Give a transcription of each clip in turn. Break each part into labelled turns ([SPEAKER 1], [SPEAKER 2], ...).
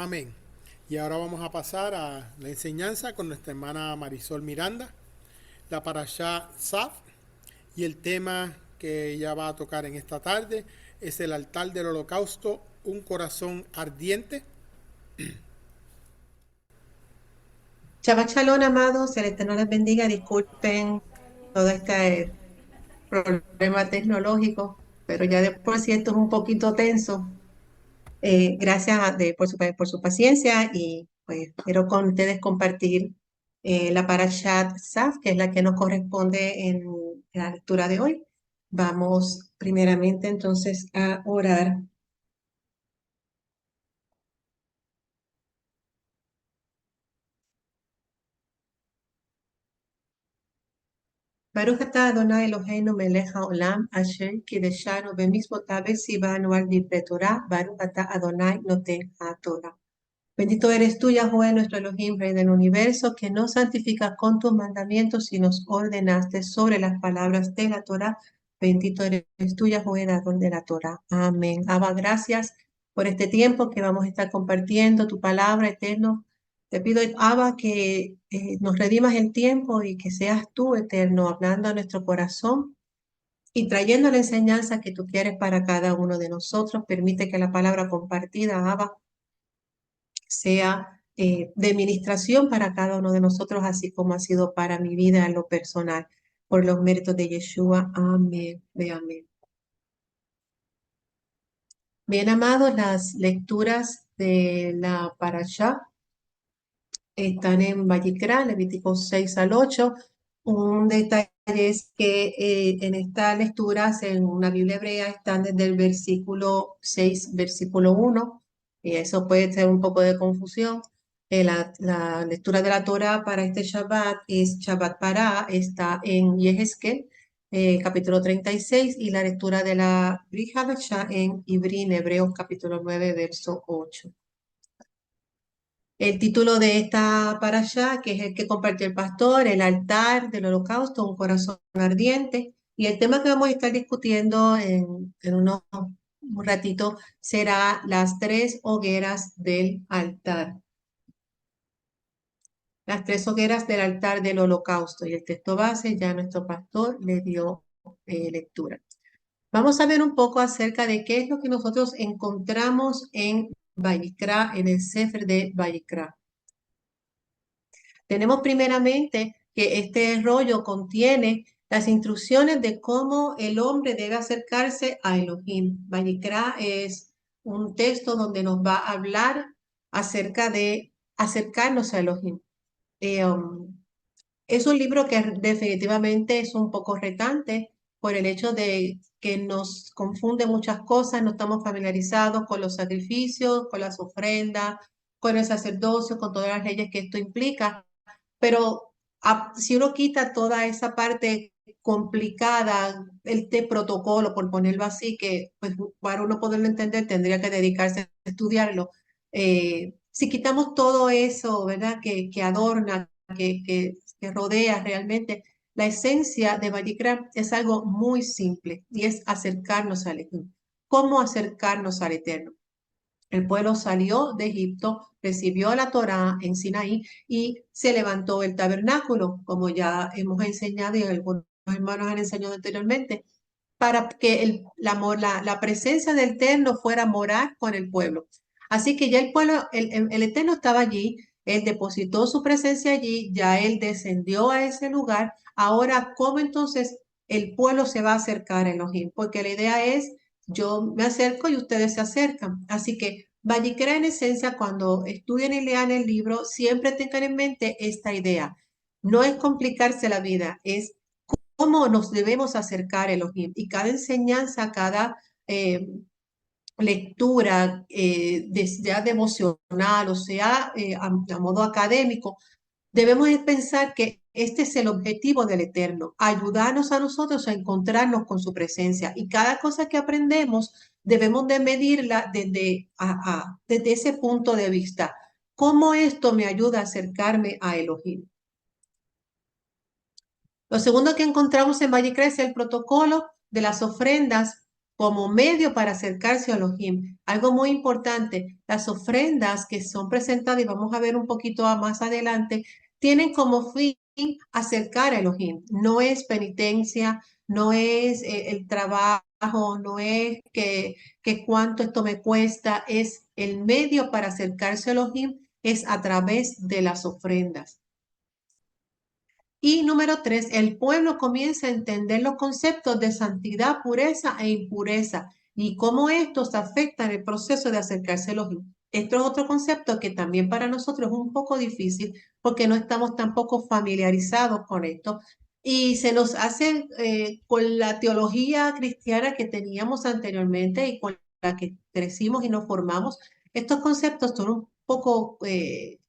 [SPEAKER 1] Amén. Y ahora vamos a pasar a la enseñanza con nuestra hermana Marisol Miranda, la parashá Saf, y el tema que ella va a tocar en esta tarde es el altar del holocausto, un corazón ardiente.
[SPEAKER 2] Shabbat Shalom, amados, el Eterno les bendiga. Disculpen todo este problema tecnológico, pero ya de por sí esto es un poquito tenso. Gracias por su paciencia y pues quiero con ustedes compartir la Parashat Saf, que es la que nos corresponde en la lectura de hoy. Vamos primeramente entonces a orar. Baruch atah Adonai Eloheinu melech haolam, asher kideshanu bemitzvotav v'tzivanu al divrei Torah, Baruch atah Adonai noten haTorah. Bendito eres tú, Yahweh, nuestro Elohim, Rey del universo, que nos santificas con tus mandamientos y nos ordenaste sobre las palabras de la Torah. Bendito eres tú, Yahweh, dador de la Torah. Amén. Abba, gracias por este tiempo que vamos a estar compartiendo tu palabra, eterno. Te pido, Abba, que nos redimas el tiempo y que seas tú, eterno, hablando a nuestro corazón y trayendo la enseñanza que tú quieres para cada uno de nosotros. Permite que la palabra compartida, Abba, sea de ministración para cada uno de nosotros, así como ha sido para mi vida en lo personal, por los méritos de Yeshua. Amén. Amén. Bien, amados, las lecturas de la Parashá están en Vayikra, Levítico 6 al 8. Un detalle es que en esta lectura, en una Biblia hebrea, están desde el versículo 6, versículo 1, y eso puede ser un poco de confusión. La lectura de la Torah para este Shabbat es Shabbat Pará, está en Yehezkel, capítulo 36, y la lectura de la Brit Hadashah en Ibrí, Hebreos, capítulo 9, verso 8. El título de esta parashá, que es el que compartió el pastor, el altar del holocausto, un corazón ardiente. Y el tema que vamos a estar discutiendo un ratito será las tres hogueras del altar. Las tres hogueras del altar del holocausto. Y el texto base ya nuestro pastor le dio lectura. Vamos a ver un poco acerca de qué es lo que nosotros encontramos en Vayikra, en el Sefer de Vayikra. Tenemos primeramente que este rollo contiene las instrucciones de cómo el hombre debe acercarse a Elohim. Vayikra es un texto donde nos va a hablar acerca de acercarnos a Elohim. Eh, um, es un libro que definitivamente es un poco retante por el hecho de que nos confunde muchas cosas, no estamos familiarizados con los sacrificios, con las ofrendas, con el sacerdocio, con todas las leyes que esto implica. Pero si uno quita toda esa parte complicada, este protocolo, por ponerlo así, que pues, para uno poderlo entender tendría que dedicarse a estudiarlo. Si quitamos todo eso, ¿verdad? Que adorna, que rodea realmente, la esencia de Vallicra es algo muy simple y es acercarnos al Eterno. ¿Cómo acercarnos al Eterno? El pueblo salió de Egipto, recibió la Torá en Sinaí y se levantó el tabernáculo, como ya hemos enseñado y algunos hermanos han enseñado anteriormente, para que la presencia del Eterno fuera a morar con el pueblo. Así que ya el pueblo, el Eterno estaba allí, él depositó su presencia allí, ya él descendió a ese lugar. Ahora, ¿cómo entonces el pueblo se va a acercar a Elohim? Porque la idea es, yo me acerco y ustedes se acercan. Así que Vallicra en esencia, cuando estudien y lean el libro, siempre tengan en mente esta idea. No es complicarse la vida, es cómo nos debemos acercar a Elohim. Y cada enseñanza, cada lectura, sea devocional o sea a modo académico, debemos pensar que este es el objetivo del Eterno, ayudarnos a nosotros a encontrarnos con su presencia. Y cada cosa que aprendemos debemos de medirla desde ese punto de vista. ¿Cómo esto me ayuda a acercarme a Elohim? Lo segundo que encontramos en Vallecre es el protocolo de las ofrendas como medio para acercarse a Elohim. Algo muy importante, las ofrendas que son presentadas, y vamos a ver un poquito más adelante, tienen como fin acercar a Elohim. No es penitencia, no es el trabajo, no es que cuánto esto me cuesta, es el medio para acercarse a Elohim, es a través de las ofrendas. Y número 3, el pueblo comienza a entender los conceptos de santidad, pureza e impureza y cómo estos afectan el proceso de acercarse a Elohim. Esto es otro concepto que también para nosotros es un poco difícil porque no estamos tampoco familiarizados con esto y se nos hace con la teología cristiana que teníamos anteriormente y con la que crecimos y nos formamos. Estos conceptos son un poco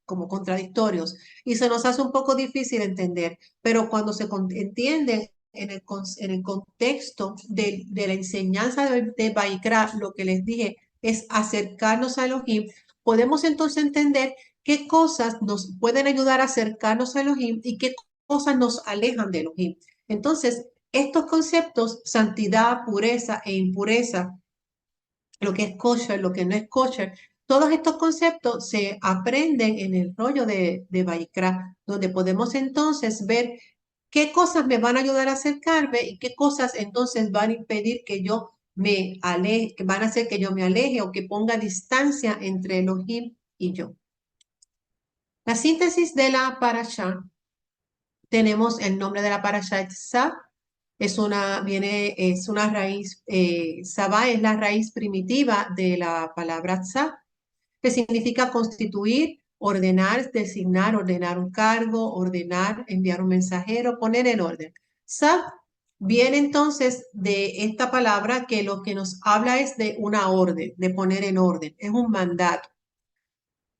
[SPEAKER 2] como contradictorios y se nos hace un poco difícil entender, pero cuando se entiende en el contexto de la enseñanza de Baikra, lo que les dije es acercarnos a Elohim, podemos entonces entender qué cosas nos pueden ayudar a acercarnos a Elohim y qué cosas nos alejan de Elohim. Entonces, estos conceptos, santidad, pureza e impureza, lo que es kosher, lo que no es kosher. Todos estos conceptos se aprenden en el rollo de Baikra, donde podemos entonces ver qué cosas me van a ayudar a acercarme y qué cosas entonces van a impedir que yo me aleje, que van a hacer que yo me aleje o que ponga distancia entre Elohim y yo. La síntesis de la parashá, tenemos el nombre de la parashá Tzav, es una raíz, Sabá es la raíz primitiva de la palabra Tzav, que significa constituir, ordenar, designar, ordenar un cargo, ordenar, enviar un mensajero, poner en orden. Sab viene entonces de esta palabra que lo que nos habla es de una orden, de poner en orden, es un mandato.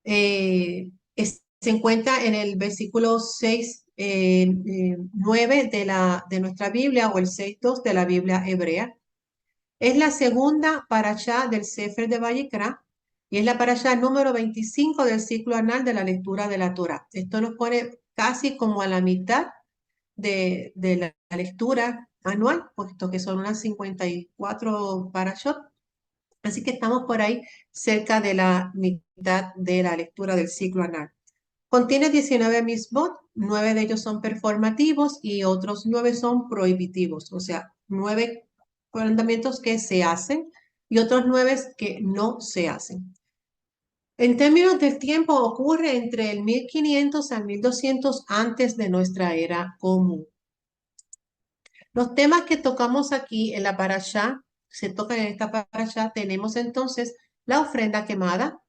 [SPEAKER 2] Se encuentra en el versículo 6, 9 de nuestra Biblia o el 6.2 de la Biblia hebrea. Es la segunda parashá del Sefer de Vayikra y es la parashá número 25 del ciclo anual de la lectura de la Torá. Esto nos pone casi como a la mitad de la lectura anual, puesto que son unas 54 parashot. Así que estamos por ahí cerca de la mitad de la lectura del ciclo anual. Contiene 19 misbot, 9 de ellos son performativos y otros 9 son prohibitivos, o sea, 9 mandamientos que se hacen y otros 9 que no se hacen. En términos del tiempo, ocurre entre el 1500 al 1200 antes de nuestra era común. Los temas que tocamos aquí en la parashá, se tocan en esta parashá, tenemos entonces la ofrenda quemada,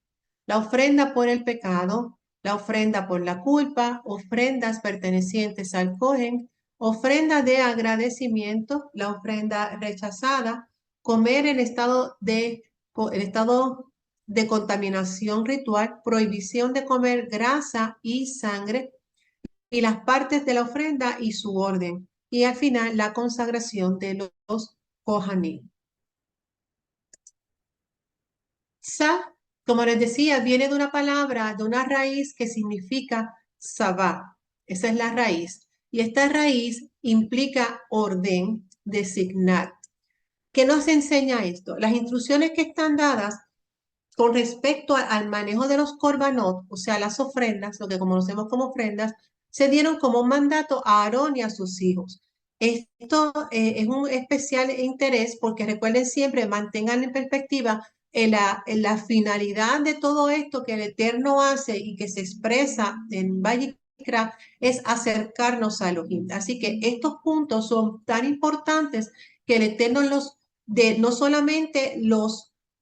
[SPEAKER 2] la ofrenda por el pecado, la ofrenda por la culpa, ofrendas pertenecientes al Cohen, ofrenda de agradecimiento, la ofrenda rechazada, comer en el estado de contaminación ritual, prohibición de comer grasa y sangre, y las partes de la ofrenda y su orden. Y al final, la consagración de los Kohanim. Sa, como les decía, viene de una palabra, de una raíz que significa sabá. Esa es la raíz. Y esta raíz implica orden, designar. ¿Qué nos enseña esto? Las instrucciones que están dadas con respecto al manejo de los korbanot, o sea, las ofrendas, lo que conocemos como ofrendas, se dieron como un mandato a Aarón y a sus hijos. Esto es un especial interés porque recuerden siempre, mantengan en perspectiva en la finalidad de todo esto que el Eterno hace y que se expresa en Vayikra es acercarnos a Elohim. Así que estos puntos son tan importantes que el Eterno no solamente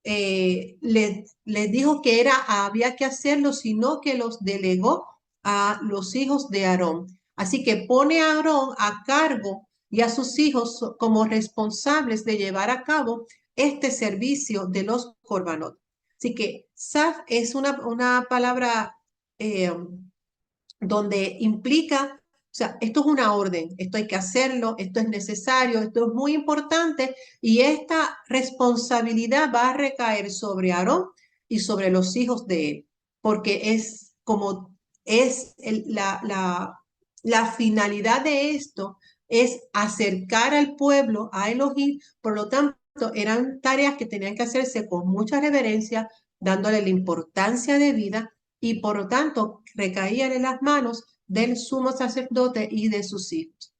[SPEAKER 2] les dijo que había que hacerlo, sino que los delegó a los hijos de Aarón. Así que pone a Aarón a cargo y a sus hijos como responsables de llevar a cabo este servicio de los korbanot. Así que Saf es una palabra donde implica, o sea, esto es una orden, esto hay que hacerlo, esto es necesario, esto es muy importante y esta responsabilidad va a recaer sobre Aarón y sobre los hijos de él, porque es como es la finalidad de esto es acercar al pueblo a Elohim, por lo tanto eran tareas que tenían que hacerse con mucha reverencia, dándole la importancia de vida y por lo tanto recaían en las manos del sumo sacerdote y de sus hijos.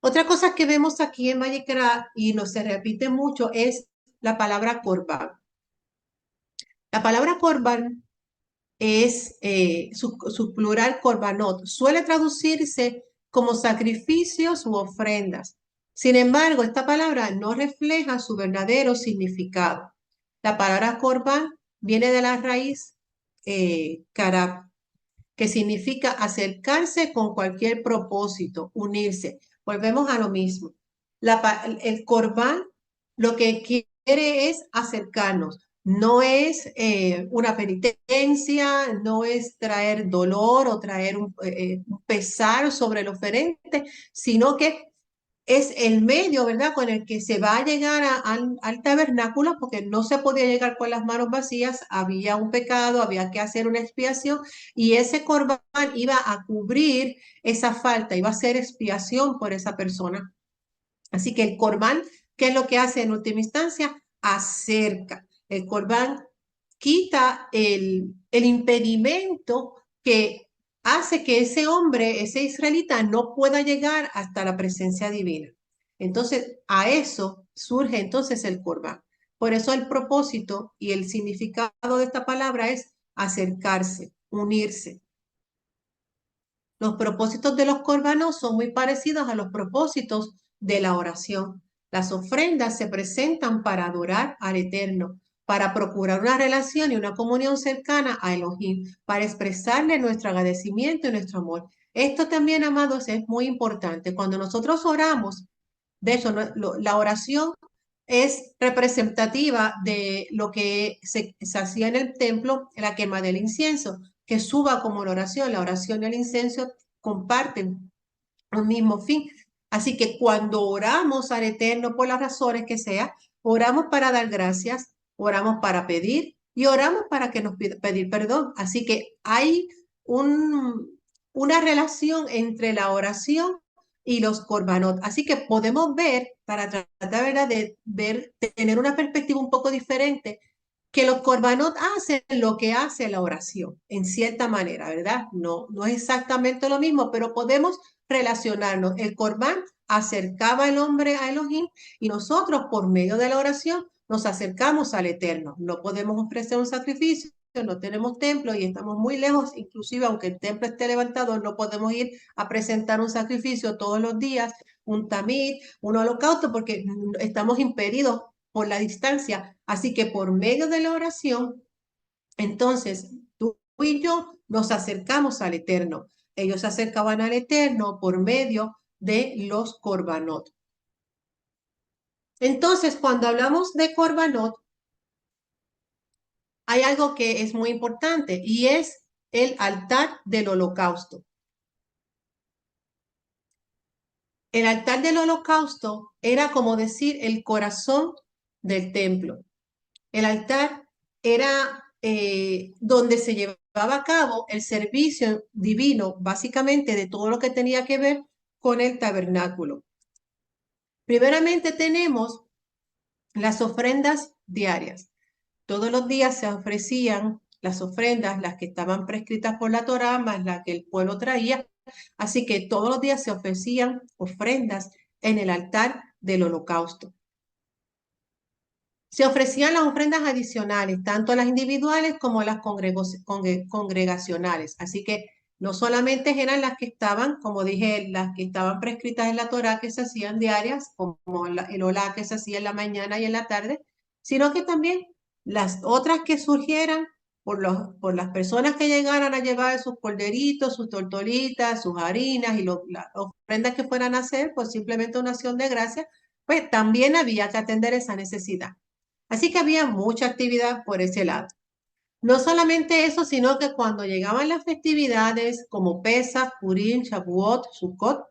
[SPEAKER 2] Otra cosa que vemos aquí en Vallecra y no se repite mucho es la palabra corbán. La palabra corbán es su plural corbanot. Suele traducirse como sacrificios u ofrendas. Sin embargo, esta palabra no refleja su verdadero significado. La palabra corbán viene de la raíz karab, que significa acercarse con cualquier propósito, unirse. Volvemos a lo mismo. El corbán lo que quiere es acercarnos. No es una penitencia, no es traer dolor o traer un pesar sobre el oferente, sino que es el medio, ¿verdad?, con el que se va a llegar al tabernáculo, porque no se podía llegar con las manos vacías, había un pecado, había que hacer una expiación, y ese corbán iba a cubrir esa falta, iba a ser expiación por esa persona. Así que el corbán, ¿qué es lo que hace en última instancia? Acerca. El corbán quita el impedimento que hace que ese hombre, ese israelita, no pueda llegar hasta la presencia divina. Entonces, a eso surge entonces el corbán. Por eso el propósito y el significado de esta palabra es acercarse, unirse. Los propósitos de los corbanos son muy parecidos a los propósitos de la oración. Las ofrendas se presentan para adorar al Eterno, para procurar una relación y una comunión cercana a Elohim, para expresarle nuestro agradecimiento y nuestro amor. Esto también, amados, es muy importante. Cuando nosotros oramos, de hecho, la oración es representativa de lo que se hacía en el templo, la quema del incienso, que suba como la oración y el incienso comparten un mismo fin. Así que cuando oramos al Eterno por las razones que sea, oramos para dar gracias, oramos para pedir y oramos para que nos pedir perdón. Así que hay una relación entre la oración y los korbanot. Así que podemos ver, para tratar, ¿verdad?, de ver, tener una perspectiva un poco diferente, que los korbanot hacen lo que hace la oración, en cierta manera, ¿verdad? No es exactamente lo mismo, pero podemos relacionarnos. El corbán acercaba al hombre a Elohim y nosotros, por medio de la oración, nos acercamos al Eterno. No podemos ofrecer un sacrificio, no tenemos templo y estamos muy lejos, inclusive aunque el templo esté levantado, no podemos ir a presentar un sacrificio todos los días, un tamid, un holocausto, porque estamos impedidos por la distancia. Así que por medio de la oración, entonces tú y yo nos acercamos al Eterno. Ellos se acercaban al Eterno por medio de los korbanot. Entonces, cuando hablamos de korbanot, hay algo que es muy importante y es el altar del holocausto. El altar del holocausto era como decir el corazón del templo. El altar era donde se llevaba a cabo el servicio divino, básicamente de todo lo que tenía que ver con el tabernáculo. Primeramente tenemos las ofrendas diarias. Todos los días se ofrecían las ofrendas, las que estaban prescritas por la Torá, más las que el pueblo traía. Así que todos los días se ofrecían ofrendas en el altar del holocausto. Se ofrecían las ofrendas adicionales, tanto las individuales como las congregacionales. Así que no solamente eran las que estaban, como dije, las que estaban prescritas en la Torá, que se hacían diarias, como el olá que se hacía en la mañana y en la tarde, sino que también las otras que surgieran por las personas que llegaran a llevar sus corderitos, sus tortolitas, sus harinas y las ofrendas que fueran a hacer, pues simplemente una acción de gracia, pues también había que atender esa necesidad. Así que había mucha actividad por ese lado. No solamente eso, sino que cuando llegaban las festividades como Pesach, Purim, Shavuot, Sukkot,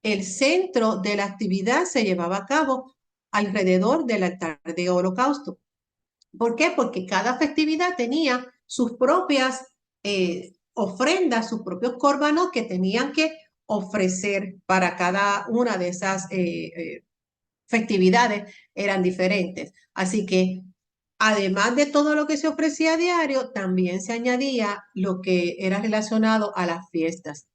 [SPEAKER 2] el centro de la actividad se llevaba a cabo alrededor del altar de holocausto. ¿Por qué? Porque cada festividad tenía sus propias ofrendas, sus propios córbanos que tenían que ofrecer para cada una de esas festividades eran diferentes. Así que además de todo lo que se ofrecía a diario, también se añadía lo que era relacionado a las fiestas.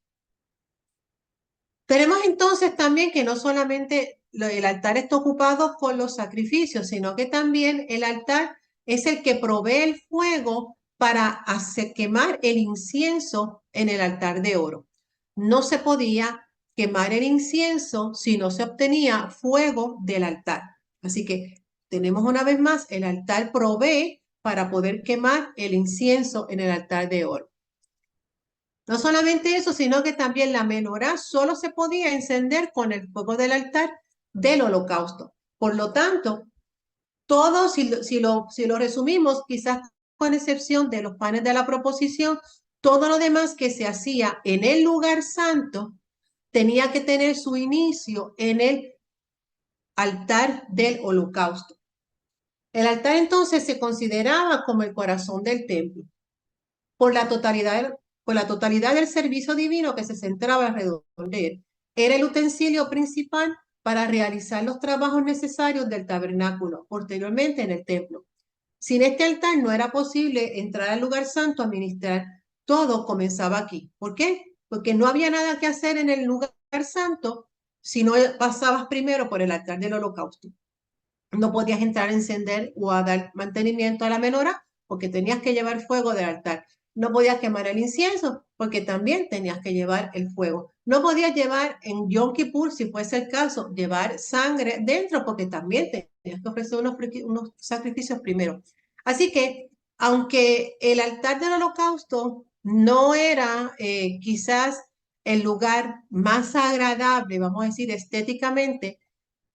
[SPEAKER 2] Tenemos entonces también que no solamente el altar está ocupado con los sacrificios, sino que también el altar es el que provee el fuego para hacer quemar el incienso en el altar de oro. No se podía quemar el incienso si no se obtenía fuego del altar. Así que tenemos una vez más, el altar provee para poder quemar el incienso en el altar de oro. No solamente eso, sino que también la menorá solo se podía encender con el fuego del altar del holocausto. Por lo tanto, todo, si lo resumimos, quizás con excepción de los panes de la proposición, todo lo demás que se hacía en el lugar santo tenía que tener su inicio en el altar del holocausto. El altar entonces se consideraba como el corazón del templo por la totalidad del servicio divino que se centraba alrededor de él. Era el utensilio principal para realizar los trabajos necesarios del tabernáculo, posteriormente en el templo. Sin este altar no era posible entrar al lugar santo a ministrar. Todo comenzaba aquí. ¿Por qué? Porque no había nada que hacer en el lugar santo si no pasabas primero por el altar del holocausto. No podías entrar a encender o a dar mantenimiento a la menorá porque tenías que llevar fuego del altar. No podías quemar el incienso porque también tenías que llevar el fuego. No podías llevar en Yom Kippur, si fuese el caso, llevar sangre dentro porque también tenías que ofrecer unos sacrificios primero. Así que, aunque el altar del holocausto no era quizás el lugar más agradable, vamos a decir, estéticamente,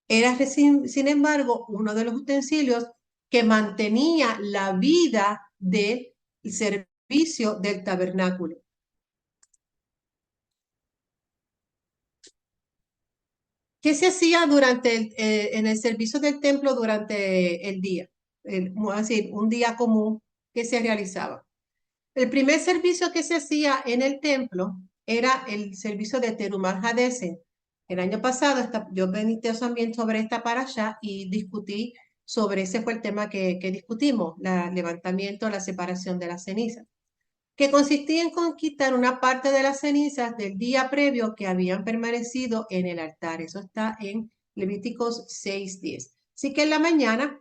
[SPEAKER 2] era, sin embargo, uno de los utensilios que mantenía la vida del servicio del tabernáculo. ¿Qué se hacía en el servicio del templo durante el día? Vamos a decir, un día común que se realizaba. El primer servicio que se hacía en el templo era el servicio de Terumah Hadesen. El año pasado yo vendí también sobre esta para allá y discutí sobre ese fue el tema que discutimos, el levantamiento, la separación de las cenizas, que consistía en quitar una parte de las cenizas del día previo que habían permanecido en el altar. Eso está en Levíticos 6:10. Así que en la mañana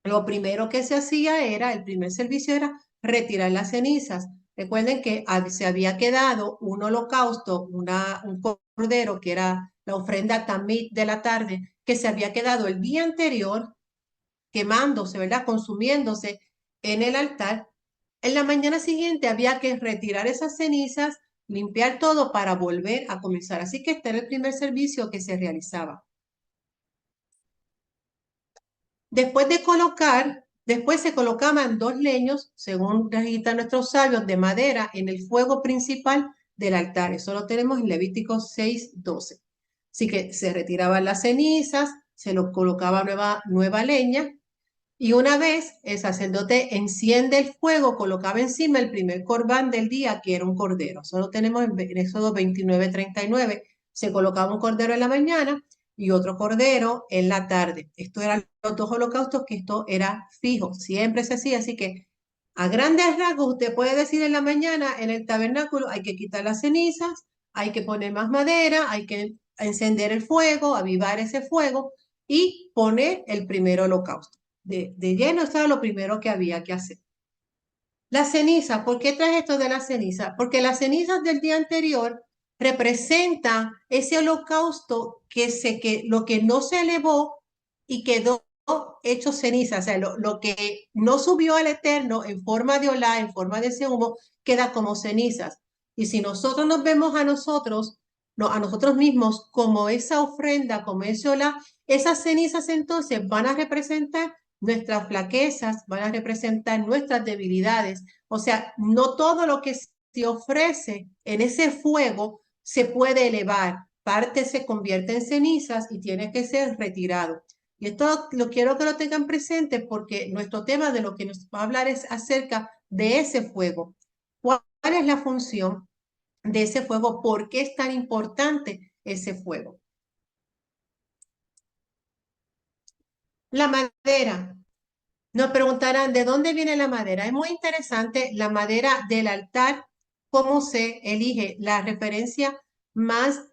[SPEAKER 2] lo primero que se hacía el primer servicio era retirar las cenizas. Recuerden que se había quedado un holocausto, un cordero, que era la ofrenda tamit de la tarde, que se había quedado el día anterior quemándose, ¿verdad? Consumiéndose en el altar. En la mañana siguiente había que retirar esas cenizas, limpiar todo para volver a comenzar. Así que este era el primer servicio que se realizaba. Después se colocaban 2 leños, según registran nuestros sabios, de madera en el fuego principal del altar. Eso lo tenemos en Levítico 6:12. Así que se retiraban las cenizas, se lo colocaba nueva leña, y una vez el sacerdote enciende el fuego, colocaba encima el primer corbán del día, que era un cordero. Eso lo tenemos en Éxodo 29:39. Se colocaba un cordero en la mañana y otro cordero en la tarde. Esto eran los 2 holocaustos, que esto era fijo, siempre se hacía. Así que a grandes rasgos usted puede decir en la mañana en el tabernáculo hay que quitar las cenizas, hay que poner más madera, hay que encender el fuego, avivar ese fuego y poner el primer holocausto. De lleno, eso era lo primero que había que hacer. La ceniza, ¿por qué traes esto de la ceniza? Porque las cenizas del día anterior representan ese holocausto que lo que no se elevó y quedó hecho ceniza, o sea, lo que no subió al Eterno en forma de olá, en forma de ese humo, queda como cenizas. Y si nosotros nos vemos a nosotros, no, a nosotros mismos como esa ofrenda, como ese olá, esas cenizas entonces van a representar nuestras flaquezas, van a representar nuestras debilidades. O sea, no todo lo que se ofrece en ese fuego se puede elevar. Parte se convierte en cenizas y tiene que ser retirado. Y esto lo quiero que lo tengan presente porque nuestro tema de lo que nos va a hablar es acerca de ese fuego. ¿Cuál es la función de ese fuego? ¿Por qué es tan importante ese fuego? La madera. Nos preguntarán, ¿de dónde viene la madera? Es muy interesante la madera del altar, cómo se elige. La referencia más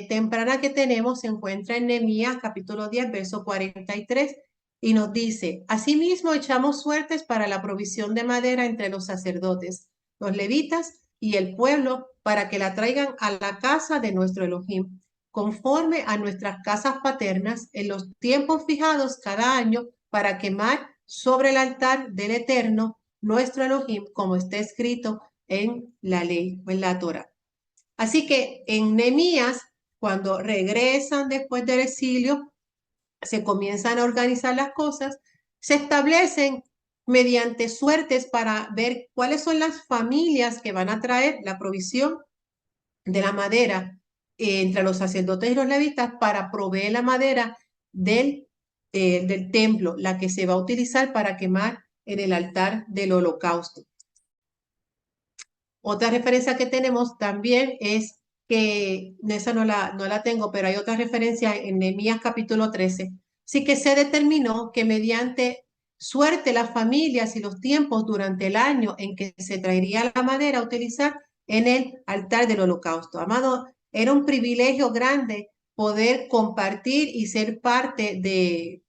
[SPEAKER 2] temprana que tenemos se encuentra en Nehemías capítulo 10, verso 43, y nos dice, asimismo echamos suertes para la provisión de madera entre los sacerdotes, los levitas y el pueblo, para que la traigan a la casa de nuestro Elohim, conforme a nuestras casas paternas, en los tiempos fijados cada año, para quemar sobre el altar del Eterno, nuestro Elohim, como está escrito en la ley, en la Torah. Así que en Nehemías, cuando regresan después del exilio, se comienzan a organizar las cosas, se establecen mediante suertes para ver cuáles son las familias que van a traer la provisión de la madera entre los sacerdotes y los levitas para proveer la madera del templo, la que se va a utilizar para quemar en el altar del holocausto. Otra referencia que tenemos también es que, esa no la tengo, pero hay otra referencia en Nehemías capítulo 13. Sí que se determinó que mediante suerte las familias y los tiempos durante el año en que se traería la madera a utilizar en el altar del holocausto. Amado, era un privilegio grande poder compartir y ser parte de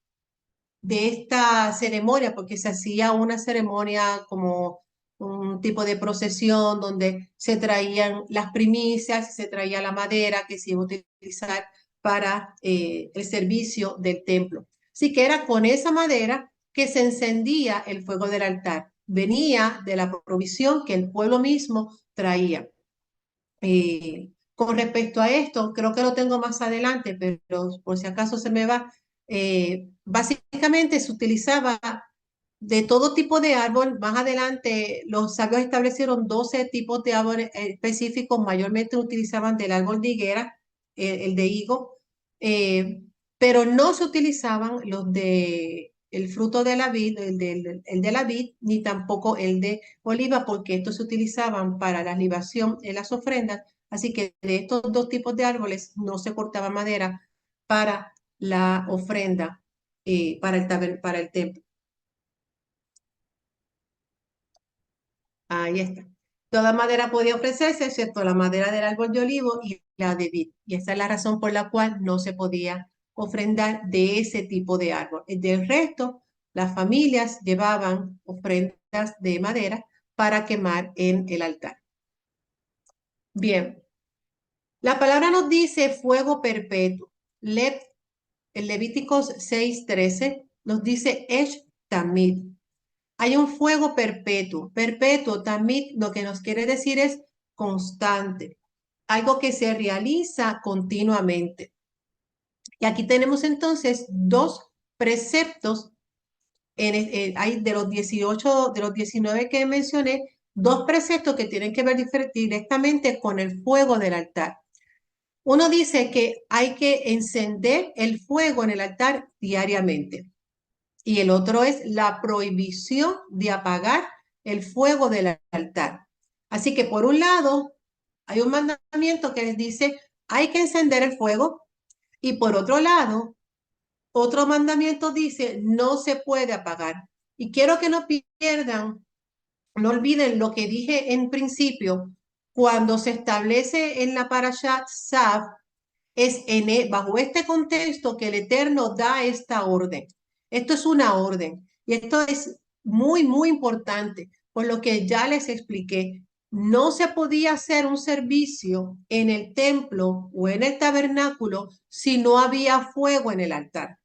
[SPEAKER 2] esta ceremonia, porque se hacía una ceremonia como un tipo de procesión donde se traían las primicias, se traía la madera que se iba a utilizar para el servicio del templo. Así que era con esa madera que se encendía el fuego del altar. Venía de la provisión que el pueblo mismo traía. Con respecto a esto, creo que lo tengo más adelante, pero por si acaso se me va, básicamente se utilizaba de todo tipo de árbol. Más adelante los sabios establecieron 12 tipos de árboles específicos, mayormente utilizaban del árbol de higuera, el de higo, eh, pero no se utilizaban los de el fruto de la vid, el de la vid, ni tampoco el de oliva, porque estos se utilizaban para la libación en las ofrendas. Así que de estos dos tipos de árboles no se cortaba madera para la ofrenda, para el templo. Ahí está. Toda madera podía ofrecerse, excepto la madera del árbol de olivo y la de vid. Y esa es la razón por la cual no se podía ofrendar de ese tipo de árbol. Del resto, las familias llevaban ofrendas de madera para quemar en el altar. Bien, la palabra nos dice fuego perpetuo. En Levíticos 6:13 nos dice Esh Tamid. Hay un fuego perpetuo. Perpetuo también lo que nos quiere decir es constante, algo que se realiza continuamente. Y aquí tenemos entonces dos preceptos. Hay de los 18, de los 19 que mencioné, dos preceptos que tienen que ver directamente con el fuego del altar. Uno dice que hay que encender el fuego en el altar diariamente. Y el otro es la prohibición de apagar el fuego del altar. Así que por un lado, hay un mandamiento que les dice, hay que encender el fuego, y por otro lado, otro mandamiento dice, no se puede apagar. Y quiero que no pierdan, no olviden lo que dije en principio, cuando se establece en la Parashat Tzav, es bajo este contexto que el Eterno da esta orden. Esto es una orden y esto es muy, muy importante, por lo que ya les expliqué. No se podía hacer un servicio en el templo o en el tabernáculo si no había fuego en el altar.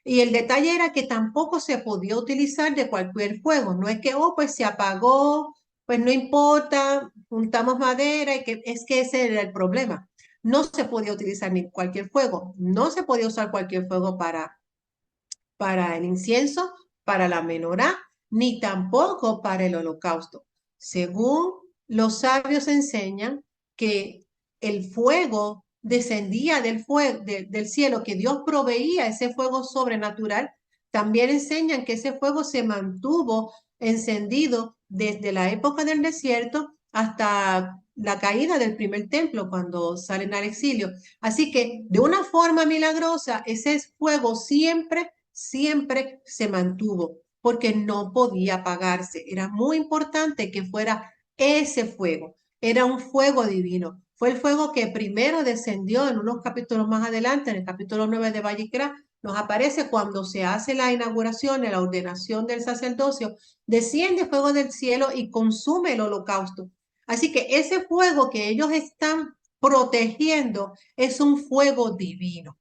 [SPEAKER 2] Y el detalle era que tampoco se podía utilizar de cualquier fuego. No es que, oh, pues se apagó, pues no importa, juntamos madera y que es que ese era el problema. No se podía utilizar ni cualquier fuego. No se podía usar cualquier fuego para el incienso, para la menorá, ni tampoco para el holocausto. Según los sabios enseñan que el fuego descendía del cielo, que Dios proveía ese fuego sobrenatural. También enseñan que ese fuego se mantuvo encendido desde la época del desierto hasta la caída del primer templo cuando salen al exilio. Así que de una forma milagrosa, ese fuego siempre siempre se mantuvo porque no podía apagarse. Era muy importante que fuera ese fuego. Era un fuego divino. Fue el fuego que primero descendió en unos capítulos más adelante, en el capítulo 9 de Vallicrá, nos aparece cuando se hace la inauguración, la ordenación del sacerdocio, desciende fuego del cielo y consume el holocausto. Así que ese fuego que ellos están protegiendo es un fuego divino,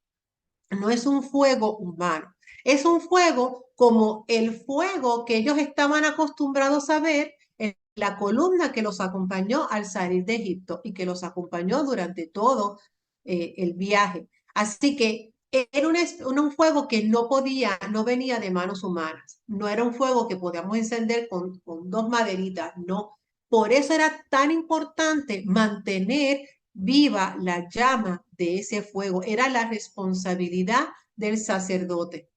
[SPEAKER 2] no es un fuego humano. Es un fuego como el fuego que ellos estaban acostumbrados a ver en la columna que los acompañó al salir de Egipto y que los acompañó durante todo el viaje. Así que era un fuego que no venía de manos humanas. No era un fuego que podíamos encender con dos maderitas, no. Por eso era tan importante mantener viva la llama de ese fuego. Era la responsabilidad del sacerdote.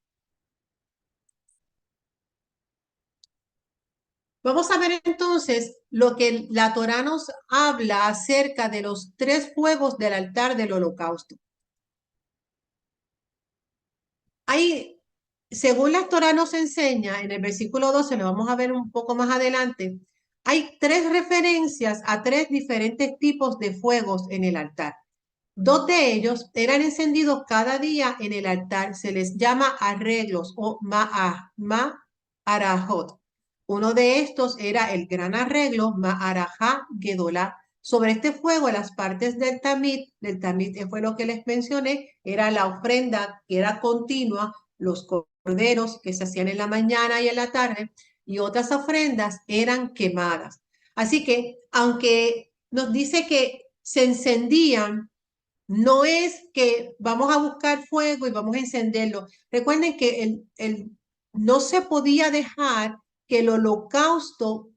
[SPEAKER 2] Vamos a ver entonces lo que la Torá nos habla acerca de los tres fuegos del altar del holocausto. Ahí, según la Torá nos enseña, en el versículo 12, lo vamos a ver un poco más adelante, hay tres referencias a tres diferentes tipos de fuegos en el altar. Dos de ellos eran encendidos cada día en el altar. Se les llama arreglos o ma'arajot. Uno de estos era el gran arreglo ma'arajá gedolá. Sobre este fuego, las partes del tamid fue lo que les mencioné, era la ofrenda que era continua, los corderos que se hacían en la mañana y en la tarde, y otras ofrendas eran quemadas. Así que, aunque nos dice que se encendían, no es que vamos a buscar fuego y vamos a encenderlo. Recuerden que no se podía dejar que el holocausto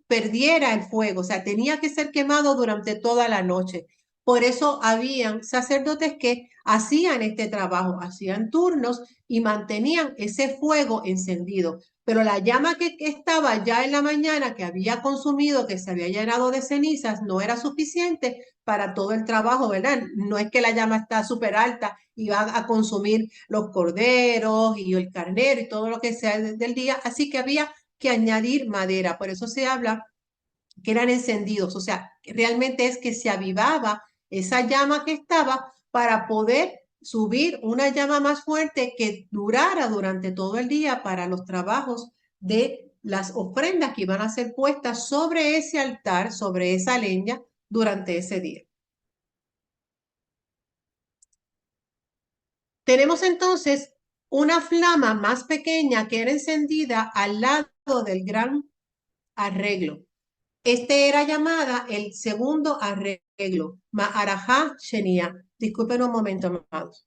[SPEAKER 2] perdiera el fuego, o sea, tenía que ser quemado durante toda la noche. Por eso habían sacerdotes que hacían este trabajo, hacían turnos y mantenían ese fuego encendido. Pero la llama que estaba ya en la mañana, que había consumido, que se había llenado de cenizas, no era suficiente para todo el trabajo, ¿verdad? No es que la llama está súper alta y va a consumir los corderos y el carnero y todo lo que sea del día, así que había que añadir madera. Por eso se habla que eran encendidos, o sea, realmente es que se avivaba esa llama que estaba para poder subir una llama más fuerte que durara durante todo el día para los trabajos de las ofrendas que iban a ser puestas sobre ese altar, sobre esa leña durante ese día. Tenemos entonces una flama más pequeña que era encendida al lado del gran arreglo. Este era llamada el segundo arreglo, Ma'arajá Shenia. Disculpen un momento, amados.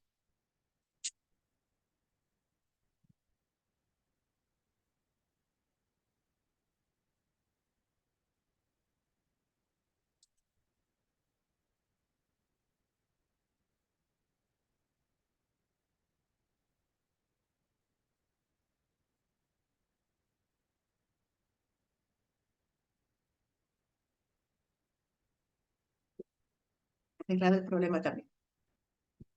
[SPEAKER 2] Arreglado el problema también.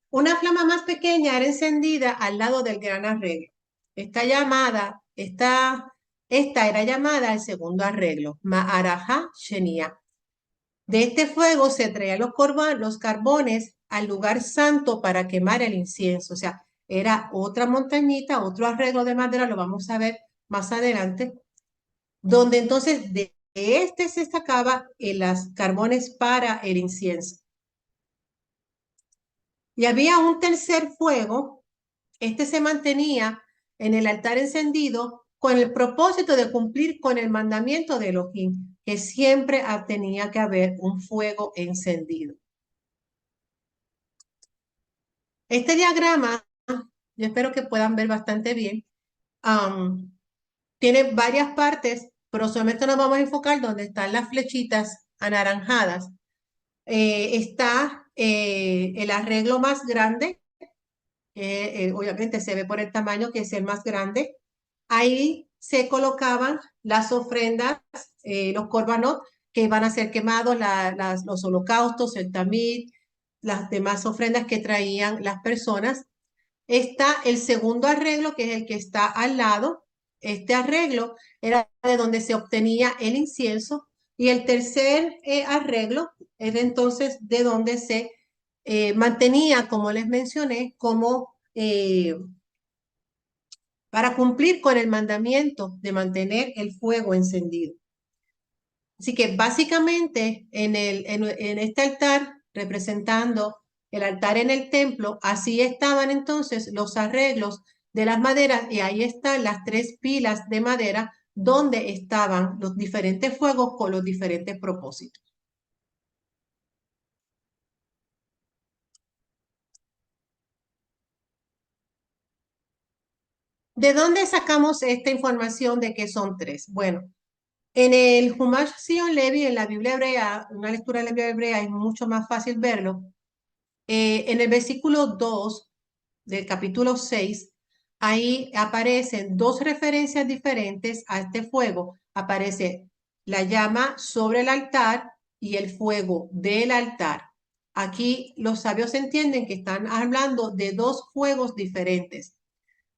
[SPEAKER 2] Una flama más pequeña era encendida al lado del gran arreglo. Esta era llamada el segundo arreglo, Ma'arajá Shenia. De este fuego se traían los carbones al lugar santo para quemar el incienso. O sea, era otra montañita, otro arreglo de madera, lo vamos a ver más adelante, donde entonces de este se sacaba los carbones para el incienso. Y había un tercer fuego, este se mantenía en el altar encendido con el propósito de cumplir con el mandamiento de Elohim, que siempre tenía que haber un fuego encendido. Este diagrama, yo espero que puedan ver bastante bien, tiene varias partes, pero solamente nos vamos a enfocar donde están las flechitas anaranjadas. Está el arreglo más grande, obviamente se ve por el tamaño que es el más grande. Ahí se colocaban las ofrendas, los corbanot, que van a ser quemados, los holocaustos, el tamid, las demás ofrendas que traían las personas. está el segundo arreglo, que es el que está al lado. Este arreglo era de donde se obtenía el incienso. Y el tercer arreglo es entonces de donde se mantenía, como les mencioné, como para cumplir con el mandamiento de mantener el fuego encendido. Así que básicamente en este altar, representando el altar en el templo, así estaban entonces los arreglos de las maderas y ahí están las tres pilas de madera donde estaban los diferentes fuegos con los diferentes propósitos. ¿De dónde sacamos esta información de que son tres? Bueno, en el Humash Sion Levi, en la Biblia hebrea, una lectura de la Biblia hebrea es mucho más fácil verlo. En el versículo 2 del capítulo 6, ahí aparecen dos referencias diferentes a este fuego. Aparece la llama sobre el altar y el fuego del altar. Aquí los sabios entienden que están hablando de dos fuegos diferentes.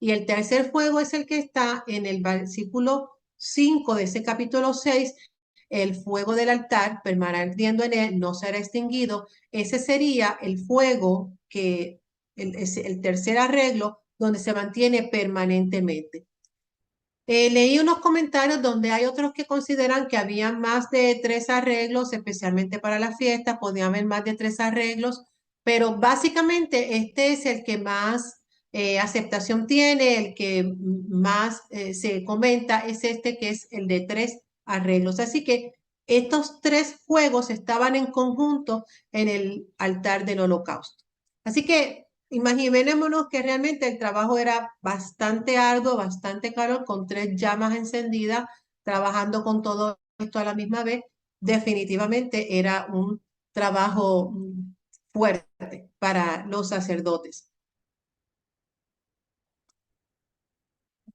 [SPEAKER 2] Y el tercer fuego es el que está en el versículo 5 de ese capítulo 6. El fuego del altar permaneciendo en él no será extinguido. Ese sería el fuego que es el tercer arreglo donde se mantiene permanentemente. Leí unos comentarios donde hay otros que consideran que había más de tres arreglos, especialmente para la fiesta, podía haber más de tres arreglos, pero básicamente este es el que más aceptación tiene, el que más se comenta es este que es el de tres arreglos. Así que estos tres fuegos estaban en conjunto en el altar del holocausto. Así que imaginémonos que realmente el trabajo era bastante arduo, bastante caro, con tres llamas encendidas, trabajando con todo esto a la misma vez. Definitivamente era un trabajo fuerte para los sacerdotes.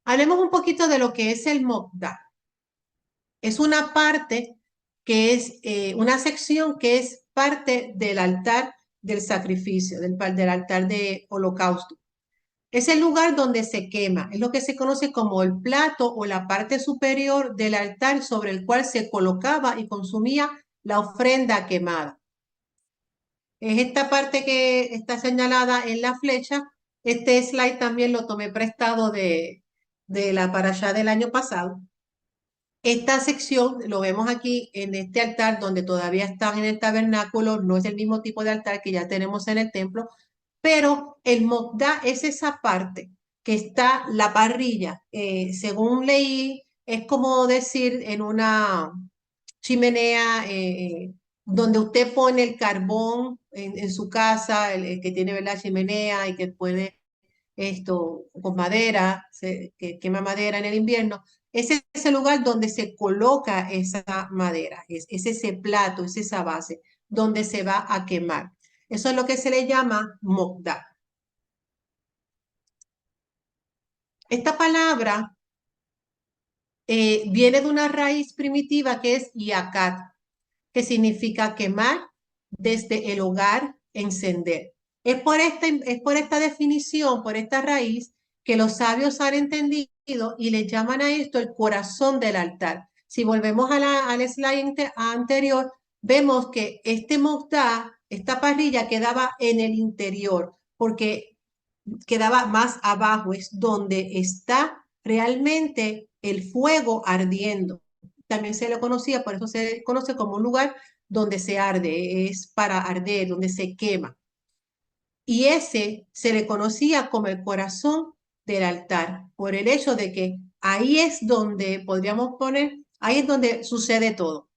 [SPEAKER 2] Hablemos un poquito de lo que es el Mokda. Es una parte que es una sección que es parte del altar del sacrificio, del altar de holocausto. Es el lugar donde se quema, es lo que se conoce como el plato o la parte superior del altar sobre el cual se colocaba y consumía la ofrenda quemada. Es esta parte que está señalada en la flecha. Este slide también lo tomé prestado de la parashá del año pasado. Esta sección lo vemos aquí en este altar donde todavía están en el tabernáculo, no es el mismo tipo de altar que ya tenemos en el templo, pero el Mokda es esa parte que está la parrilla. Según leí, es como decir en una chimenea donde usted pone el carbón en su casa, el que tiene la chimenea y que puede esto con madera, que quema madera en el invierno. Ese es el lugar donde se coloca esa madera, es ese plato, es esa base donde se va a quemar. Eso es lo que se le llama Mokda. Esta palabra viene de una raíz primitiva que es yakat, que significa quemar desde el hogar, encender. Es por esta definición, por esta raíz, que los sabios han entendido y le llaman a esto el corazón del altar. Si volvemos al slide anterior, vemos que este Mokda, esta parrilla quedaba en el interior, porque quedaba más abajo, es donde está realmente el fuego ardiendo. También se le conocía, por eso se conoce como un lugar donde se arde, es para arder, donde se quema. Y ese se le conocía como el corazón del altar, por el hecho de que ahí es donde, podríamos poner, ahí es donde sucede todo.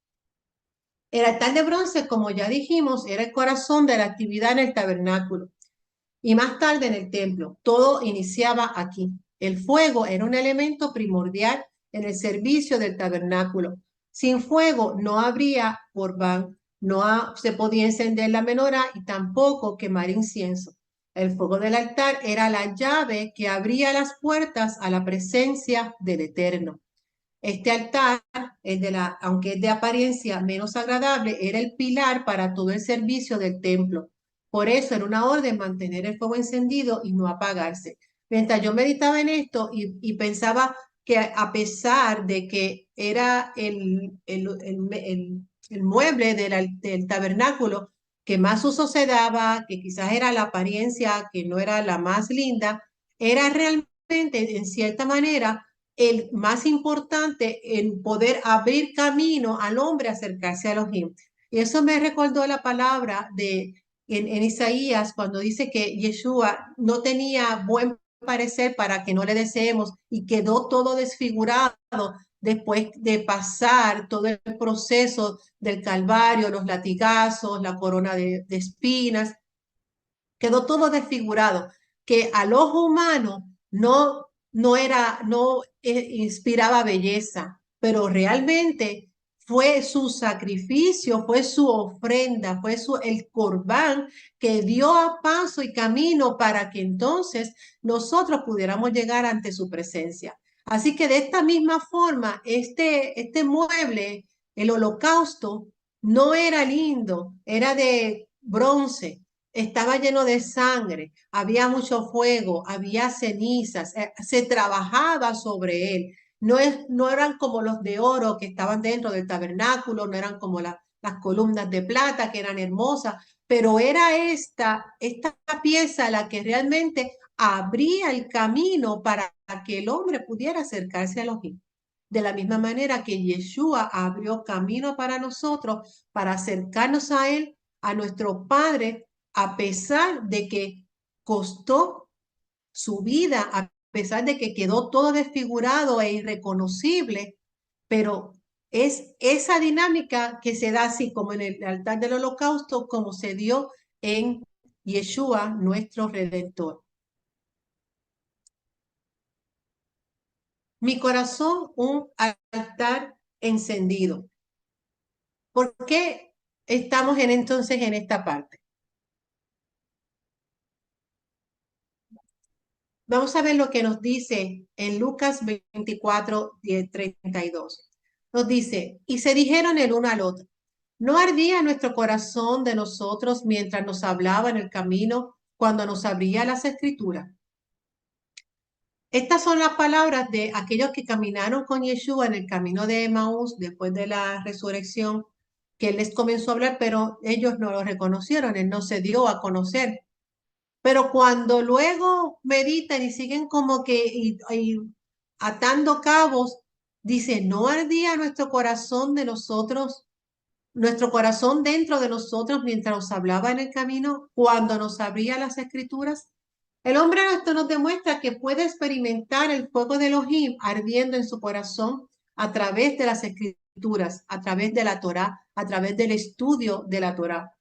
[SPEAKER 2] El altar de bronce, como ya dijimos, era el corazón de la actividad en el tabernáculo. Y más tarde en el templo, todo iniciaba aquí. El fuego era un elemento primordial en el servicio del tabernáculo. Sin fuego no habría corbán, se podía encender la menorá y tampoco quemar incienso. El fuego del altar era la llave que abría las puertas a la presencia del Eterno. Este altar, aunque es de apariencia menos agradable, era el pilar para todo el servicio del templo. Por eso era una orden mantener el fuego encendido y no apagarse. Mientras yo meditaba en esto y pensaba que a pesar de que era el mueble del tabernáculo que más uso se daba, que quizás era la apariencia que no era la más linda, era realmente, en cierta manera, el más importante en poder abrir camino al hombre a acercarse a Elohim. Y eso me recordó la palabra en Isaías cuando dice que Yeshua no tenía buen parecer para que no le deseemos y quedó todo desfigurado después de pasar todo el proceso del Calvario, los latigazos, la corona de espinas, quedó todo desfigurado, que al ojo humano no inspiraba belleza, pero realmente fue su sacrificio, fue su ofrenda, fue el corbán que dio a paso y camino para que entonces nosotros pudiéramos llegar ante su presencia. Así que de esta misma forma, este mueble, el holocausto, no era lindo, era de bronce, estaba lleno de sangre, había mucho fuego, había cenizas, se trabajaba sobre él. No eran como los de oro que estaban dentro del tabernáculo, no eran como las columnas de plata que eran hermosas, pero era esta pieza la que realmente abría el camino para que el hombre pudiera acercarse a Elohim. De la misma manera que Yeshua abrió camino para nosotros, para acercarnos a Él, a nuestro Padre, a pesar de que costó su vida, a pesar de que quedó todo desfigurado e irreconocible, pero es esa dinámica que se da así como en el altar del holocausto, como se dio en Yeshua, nuestro Redentor. Mi corazón, un altar encendido. ¿Por qué estamos entonces en esta parte? Vamos a ver lo que nos dice en Lucas 24, 10, 32. Nos dice, y se dijeron el uno al otro, ¿no ardía nuestro corazón de nosotros mientras nos hablaba en el camino cuando nos abría las escrituras? Estas son las palabras de aquellos que caminaron con Yeshua en el camino de Emaús después de la resurrección, que él les comenzó a hablar, pero ellos no lo reconocieron, él no se dio a conocer. Pero cuando luego meditan y siguen como que y atando cabos, dice, ¿no ardía nuestro corazón de nosotros, nuestro corazón dentro de nosotros mientras nos hablaba en el camino, cuando nos abría las escrituras? El hombre esto nos demuestra que puede experimentar el fuego de Elohim ardiendo en su corazón a través de las escrituras, a través de la Torá, a través del estudio de la Torá.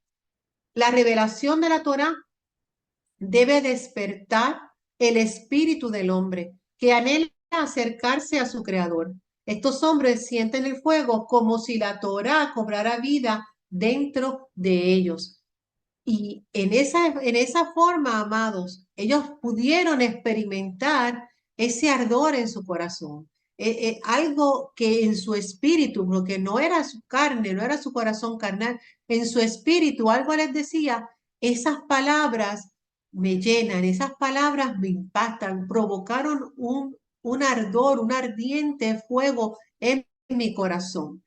[SPEAKER 2] La revelación de la Torá debe despertar el espíritu del hombre que anhela acercarse a su creador. Estos hombres sienten el fuego como si la Torá cobrara vida dentro de ellos. Y en esa forma, amados, ellos pudieron experimentar ese ardor en su corazón. Algo que en su espíritu, porque no era su carne, no era su corazón carnal, en su espíritu algo les decía, esas palabras me llenan, esas palabras me impactan, provocaron un ardor, un ardiente fuego en mi corazón.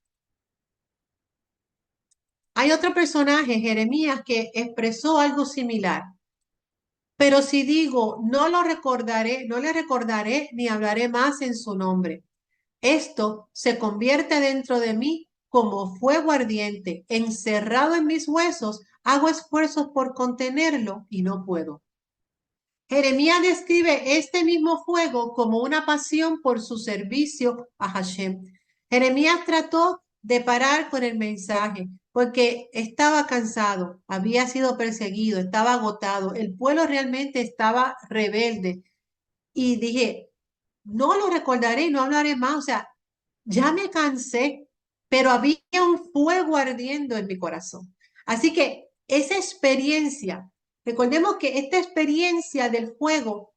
[SPEAKER 2] Hay otro personaje, Jeremías, que expresó algo similar. Pero si digo, no lo recordaré, no le recordaré ni hablaré más en su nombre. Esto se convierte dentro de mí como fuego ardiente, encerrado en mis huesos, hago esfuerzos por contenerlo y no puedo. Jeremías describe este mismo fuego como una pasión por su servicio a Hashem. Jeremías trató de parar con el mensaje porque estaba cansado, había sido perseguido, estaba agotado, el pueblo realmente estaba rebelde. Y dije, no lo recordaré, no hablaré más, o sea, ya me cansé, pero había un fuego ardiendo en mi corazón. Así que esa experiencia, recordemos que esta experiencia del fuego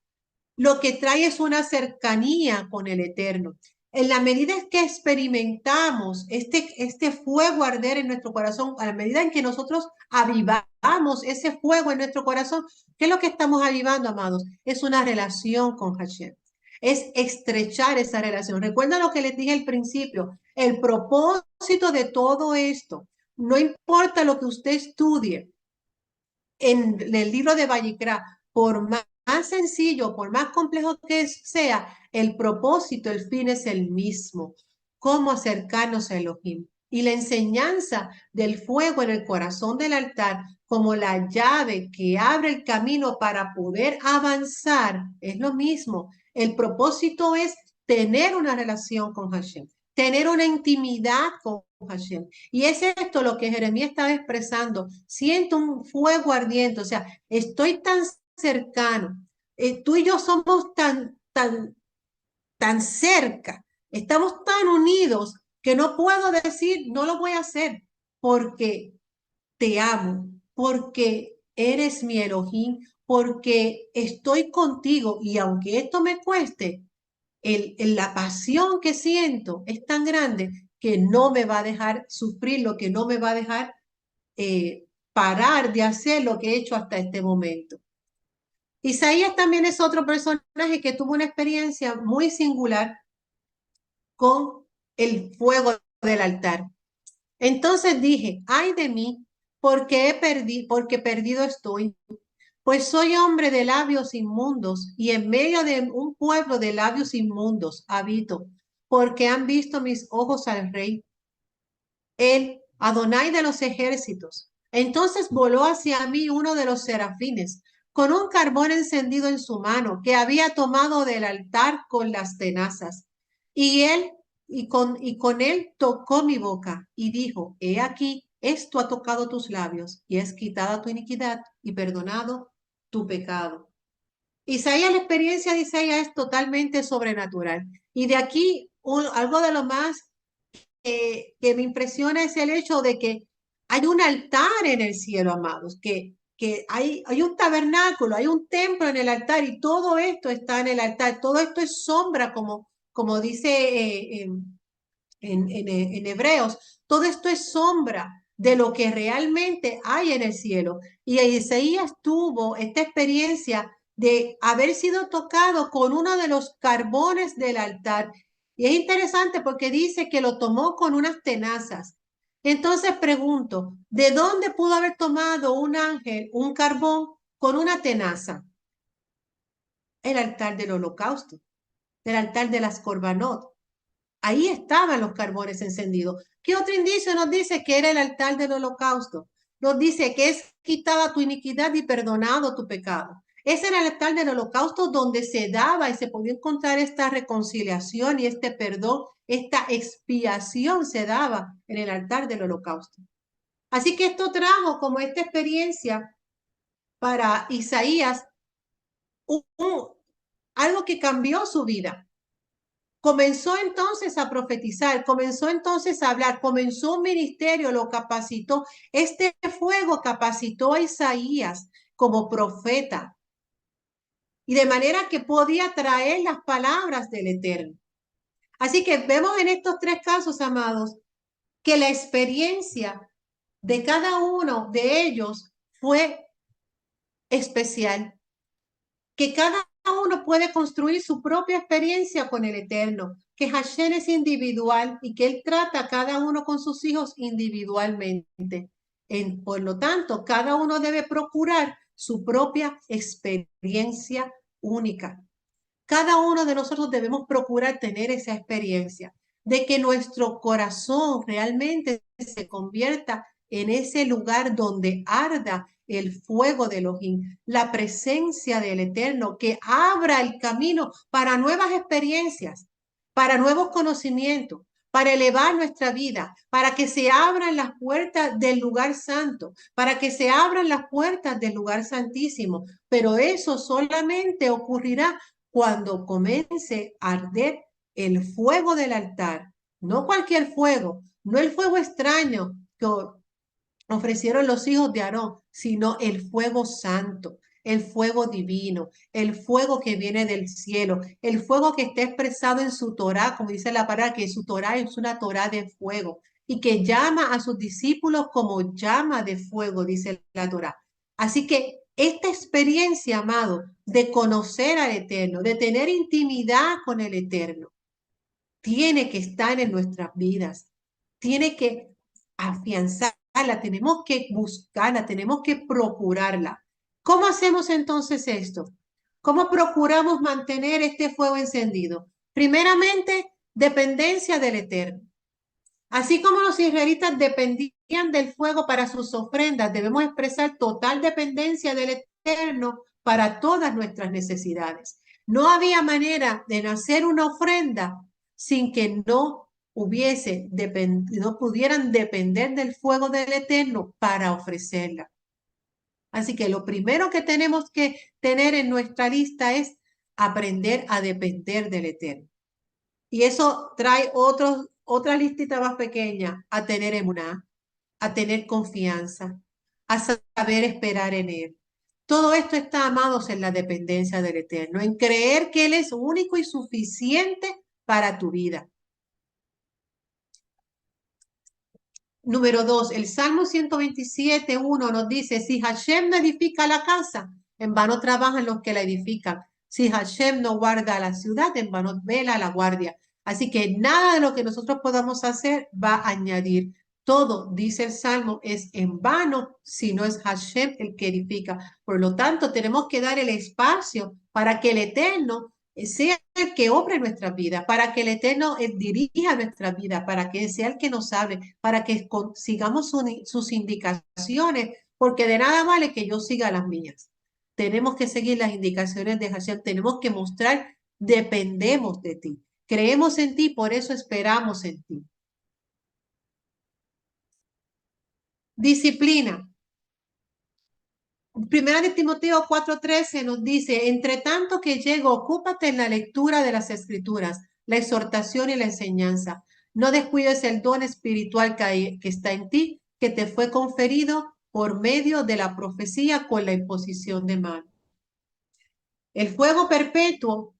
[SPEAKER 2] lo que trae es una cercanía con el Eterno. en la medida en que experimentamos este fuego arder en nuestro corazón, a la medida en que nosotros avivamos ese fuego en nuestro corazón, ¿qué es lo que estamos avivando, amados? Es una relación con Hashem. Es estrechar esa relación. Recuerda lo que les dije al principio. El propósito de todo esto, no importa lo que usted estudie en el libro de Vallicrá, por más sencillo, por más complejo que sea, el propósito, el fin es el mismo. Cómo acercarnos a Elohim. Y la enseñanza del fuego en el corazón del altar como la llave que abre el camino para poder avanzar es lo mismo. El propósito es tener una relación con Hashem, tener una intimidad con Hashem. Y es esto lo que Jeremías estaba expresando. Siento un fuego ardiente, o sea, estoy tan cercano. Tú y yo somos tan cerca, estamos tan unidos que no puedo decir, no lo voy a hacer porque te amo, porque eres mi Elohim, porque estoy contigo y aunque esto me cueste, la pasión que siento es tan grande que no me va a dejar sufrir, lo que no me va a dejar parar de hacer lo que he hecho hasta este momento. Isaías también es otro personaje que tuvo una experiencia muy singular con el fuego del altar. Entonces dije, ay de mí, porque perdido estoy, pues soy hombre de labios inmundos y en medio de un pueblo de labios inmundos habito, porque han visto mis ojos al rey, el Adonai de los ejércitos. Entonces voló hacia mí uno de los serafines, con un carbón encendido en su mano, que había tomado del altar con las tenazas. Y él, y con él tocó mi boca y dijo, he aquí, esto ha tocado tus labios y es quitada tu iniquidad y perdonado tu pecado. Isaías, la experiencia de Isaías es totalmente sobrenatural. Y de aquí, algo de lo más que me impresiona es el hecho de que hay un altar en el cielo, amados, que hay un tabernáculo, hay un templo en el altar y todo esto está en el altar, todo esto es sombra, como dice en Hebreos, todo esto es sombra de lo que realmente hay en el cielo. Y Isaías tuvo esta experiencia de haber sido tocado con uno de los carbones del altar. Y es interesante porque dice que lo tomó con unas tenazas. Entonces pregunto, ¿de dónde pudo haber tomado un ángel un carbón con una tenaza? El altar del holocausto, del altar de las corbanot. Ahí estaban los carbones encendidos. ¿Qué otro indicio nos dice que era el altar del holocausto? Nos dice que es quitada tu iniquidad y perdonado tu pecado. Ese era el altar del holocausto donde se daba y se podía encontrar esta reconciliación y este perdón, esta expiación se daba en el altar del holocausto. Así que esto trajo como esta experiencia para Isaías algo que cambió su vida. Comenzó entonces a profetizar, comenzó entonces a hablar, comenzó un ministerio, lo capacitó. Este fuego capacitó a Isaías como profeta y de manera que podía traer las palabras del Eterno. Así que vemos en estos tres casos, amados, que la experiencia de cada uno de ellos fue especial, que cada uno puede construir su propia experiencia con el Eterno, que Hashem es individual y que Él trata a cada uno con sus hijos individualmente. Por lo tanto, cada uno debe procurar su propia experiencia única. Cada uno de nosotros debemos procurar tener esa experiencia de que nuestro corazón realmente se convierta en ese lugar donde arda el fuego de Elohim, la presencia del Eterno, que abra el camino para nuevas experiencias, para nuevos conocimientos, para elevar nuestra vida, para que se abran las puertas del lugar santo, para que se abran las puertas del lugar santísimo. Pero eso solamente ocurrirá cuando comience a arder el fuego del altar, no cualquier fuego, no el fuego extraño que ofrecieron los hijos de Aarón, sino el fuego santo, el fuego divino, el fuego que viene del cielo, el fuego que está expresado en su Torá, como dice la palabra, que su Torá es una Torá de fuego y que llama a sus discípulos como llama de fuego, dice la Torá. Así que esta experiencia, amado, de conocer al Eterno, de tener intimidad con el Eterno, tiene que estar en nuestras vidas, tiene que afianzarla, tenemos que buscarla, tenemos que procurarla. ¿Cómo hacemos entonces esto? ¿Cómo procuramos mantener este fuego encendido? Primeramente, dependencia del Eterno. Así como los israelitas dependían del fuego para sus ofrendas, debemos expresar total dependencia del Eterno para todas nuestras necesidades. No había manera de hacer una ofrenda sin que no pudieran depender del fuego del Eterno para ofrecerla. Así que lo primero que tenemos que tener en nuestra lista es aprender a depender del Eterno. Y eso trae otra listita más pequeña, a tener emuná, a tener confianza, a saber esperar en Él. Todo esto está, amados, en la dependencia del Eterno, en creer que Él es único y suficiente para tu vida. Número 2, el Salmo 127:1 nos dice, si Hashem no edifica la casa, en vano trabajan los que la edifican. Si Hashem no guarda la ciudad, en vano vela la guardia. Así que nada de lo que nosotros podamos hacer va a añadir. Todo, dice el Salmo, es en vano si no es Hashem el que edifica. Por lo tanto, tenemos que dar el espacio para que el Eterno sea el que obra en nuestras vidas, para que el Eterno dirija nuestra vida, para que sea el que nos hable, para que sigamos sus indicaciones, porque de nada vale que yo siga las mías. Tenemos que seguir las indicaciones de Hashem, tenemos que mostrar, dependemos de ti, creemos en ti, por eso esperamos en ti. Disciplina. Primera de Timoteo 4:13 nos dice, entre tanto que llego, ocúpate en la lectura de las Escrituras, la exhortación y la enseñanza. No descuides el don espiritual que está en ti, que te fue conferido por medio de la profecía con la imposición de mano. El fuego perpetuo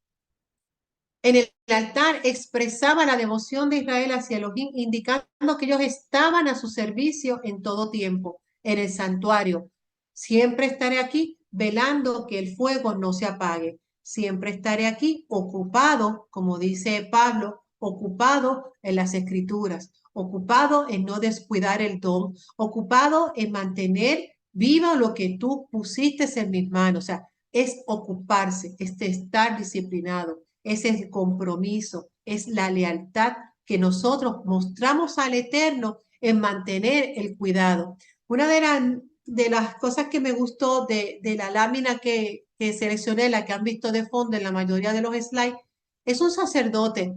[SPEAKER 2] en el altar expresaba la devoción de Israel hacia Elohim, indicando que ellos estaban a su servicio en todo tiempo, en el santuario. Siempre estaré aquí velando que el fuego no se apague. Siempre estaré aquí ocupado, como dice Pablo, ocupado en las escrituras, ocupado en no descuidar el don, ocupado en mantener vivo lo que tú pusiste en mis manos. O sea, es ocuparse, es estar disciplinado, es el compromiso, es la lealtad que nosotros mostramos al Eterno en mantener el cuidado. Una de las cosas que me gustó de la lámina que seleccioné, la que han visto de fondo en la mayoría de los slides, es un sacerdote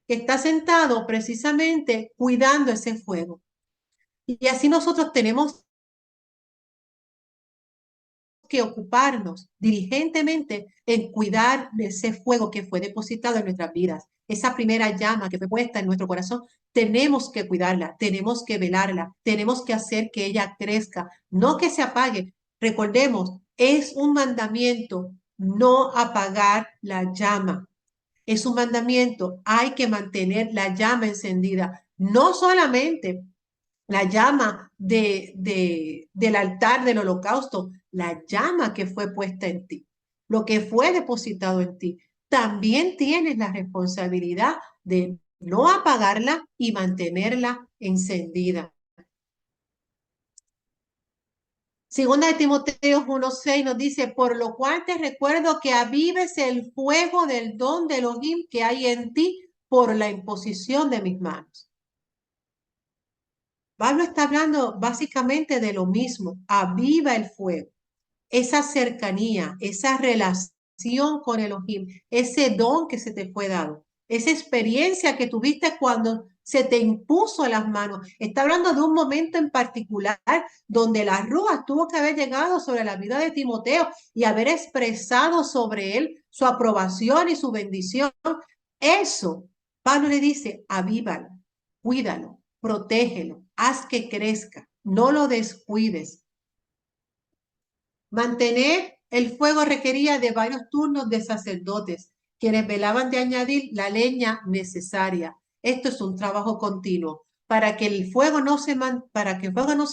[SPEAKER 2] que está sentado precisamente cuidando ese fuego. Y así nosotros tenemos que ocuparnos diligentemente en cuidar de ese fuego que fue depositado en nuestras vidas. Esa primera llama que fue puesta en nuestro corazón, tenemos que cuidarla, tenemos que velarla, tenemos que hacer que ella crezca, no que se apague. Recordemos, es un mandamiento no apagar la llama. Es un mandamiento, hay que mantener la llama encendida, no solamente la llama del altar del holocausto, la llama que fue puesta en ti, lo que fue depositado en ti. También tienes la responsabilidad de no apagarla y mantenerla encendida. Segunda de Timoteo 1:6 nos dice, por lo cual te recuerdo que avives el fuego del don de Elohim que hay en ti por la imposición de mis manos. Pablo está hablando básicamente de lo mismo, aviva el fuego, esa cercanía, esa relación con Elohim, ese don que se te fue dado, esa experiencia que tuviste cuando se te impuso a las manos. Está hablando de un momento en particular donde la Rúa tuvo que haber llegado sobre la vida de Timoteo y haber expresado sobre él su aprobación y su bendición. Eso, Pablo le dice, avívalo, cuídalo, protégelo, haz que crezca, no lo descuides. Mantener el fuego requería de varios turnos de sacerdotes, quienes velaban de añadir la leña necesaria. Esto es un trabajo continuo. Para que el fuego no se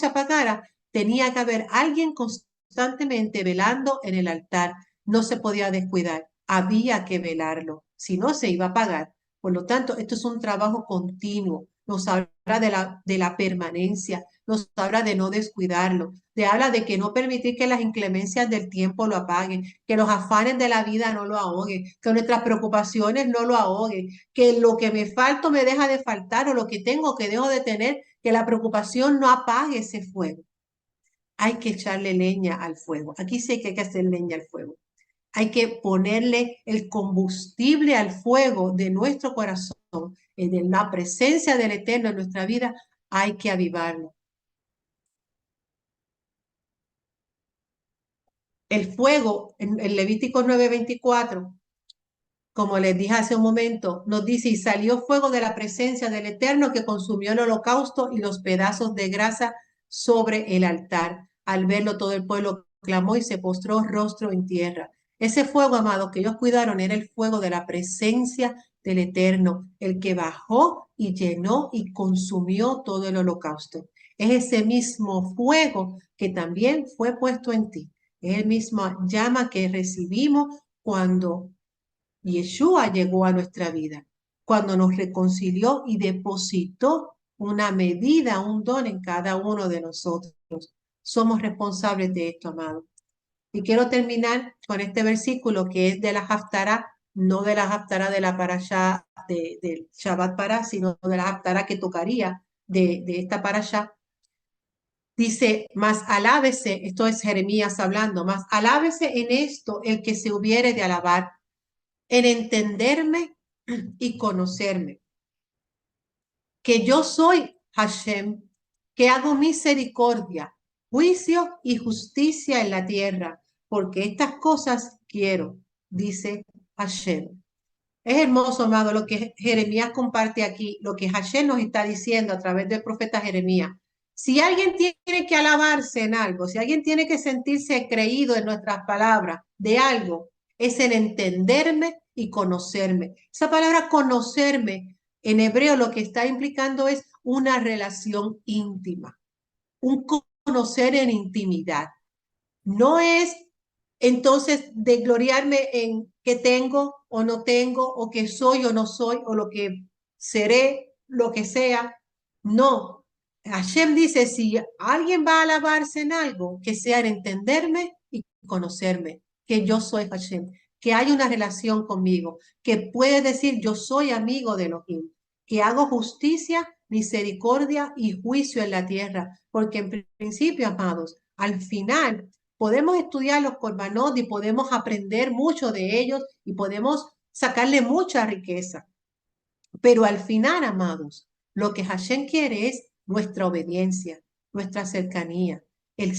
[SPEAKER 2] apagara, tenía que haber alguien constantemente velando en el altar. No se podía descuidar, había que velarlo, si no se iba a apagar. Por lo tanto, esto es un trabajo continuo. Nos habla de la permanencia, nos habla de no descuidarlo, te habla de que no permitir que las inclemencias del tiempo lo apaguen, que los afanes de la vida no lo ahoguen, que nuestras preocupaciones no lo ahoguen, que lo que me falta me deja de faltar o lo que tengo que dejo de tener, que la preocupación no apague ese fuego. Hay que echarle leña al fuego. Aquí sí que hay que hacer leña al fuego. Hay que ponerle el combustible al fuego de nuestro corazón, en la presencia del Eterno en nuestra vida, hay que avivarlo. El fuego, en Levítico 9:24, como les dije hace un momento, nos dice, y salió fuego de la presencia del Eterno que consumió el holocausto y los pedazos de grasa sobre el altar. Al verlo todo el pueblo clamó y se postró rostro en tierra. Ese fuego, amados, que ellos cuidaron era el fuego de la presencia del Eterno, el que bajó y llenó y consumió todo el holocausto. Es ese mismo fuego que también fue puesto en ti. Es el mismo llama que recibimos cuando Yeshua llegó a nuestra vida, cuando nos reconcilió y depositó una medida, un don en cada uno de nosotros. Somos responsables de esto, amado. Y quiero terminar con este versículo que es de la Haftará, no de la Haftará de la Parashá del Shabbat Pará, sino de la Haftará que tocaría de esta Parashá. Dice, más alábese, esto es Jeremías hablando, más alábese en esto el que se hubiere de alabar, en entenderme y conocerme, que yo soy Hashem, que hago misericordia, juicio y justicia en la tierra, porque estas cosas quiero, dice Hashem. Es hermoso, amado, lo que Jeremías comparte aquí, lo que Hashem nos está diciendo a través del profeta Jeremías. Si alguien tiene que alabarse en algo, si alguien tiene que sentirse creído en nuestras palabras de algo, es el entenderme y conocerme. Esa palabra conocerme en hebreo lo que está implicando es una relación íntima, un conocer en intimidad. No es entonces de gloriarme en que tengo o no tengo, o que soy o no soy, o lo que seré, lo que sea. No. Hashem dice, si alguien va a alabarse en algo, que sea en entenderme y conocerme, que yo soy Hashem, que hay una relación conmigo, que puede decir yo soy amigo de Elohim, que hago justicia, misericordia y juicio en la tierra, porque en principio, amados, al final podemos estudiar los Korbanot y podemos aprender mucho de ellos y podemos sacarle mucha riqueza. Pero al final, amados, lo que Hashem quiere es nuestra obediencia, nuestra cercanía, el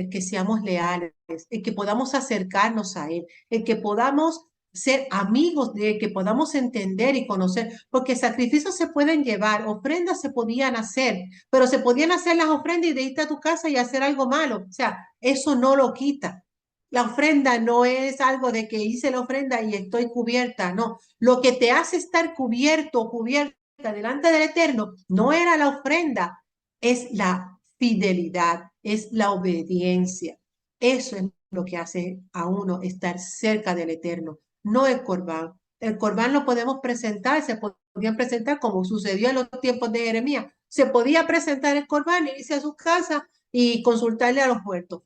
[SPEAKER 2] que seamos leales, el que podamos acercarnos a Él, el que podamos ser amigos de Él, que podamos entender y conocer, porque sacrificios se pueden llevar, ofrendas se podían hacer, pero se podían hacer las ofrendas y de irte a tu casa y hacer algo malo. O sea, eso no lo quita. La ofrenda no es algo de que hice la ofrenda y estoy cubierta, no. Lo que te hace estar cubierto o cubierta delante del Eterno no era la ofrenda, es la fidelidad, es la obediencia. Eso es lo que hace a uno estar cerca del Eterno, no el corbán. El corbán lo podemos presentar, se podían presentar como sucedió en los tiempos de Jeremías. Se podía presentar el corbán, irse a su casa y consultarle a los muertos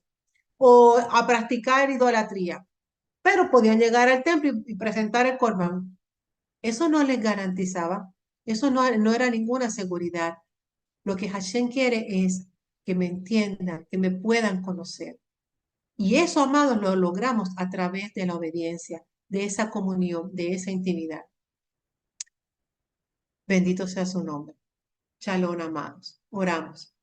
[SPEAKER 2] o a practicar idolatría, pero podían llegar al templo y presentar el corbán. Eso no les garantizaba, eso no era ninguna seguridad. Lo que Hashem quiere es que me entiendan, que me puedan conocer. Y eso, amados, lo logramos a través de la obediencia, de esa comunión, de esa intimidad. Bendito sea su nombre. Shalom, amados. Oramos.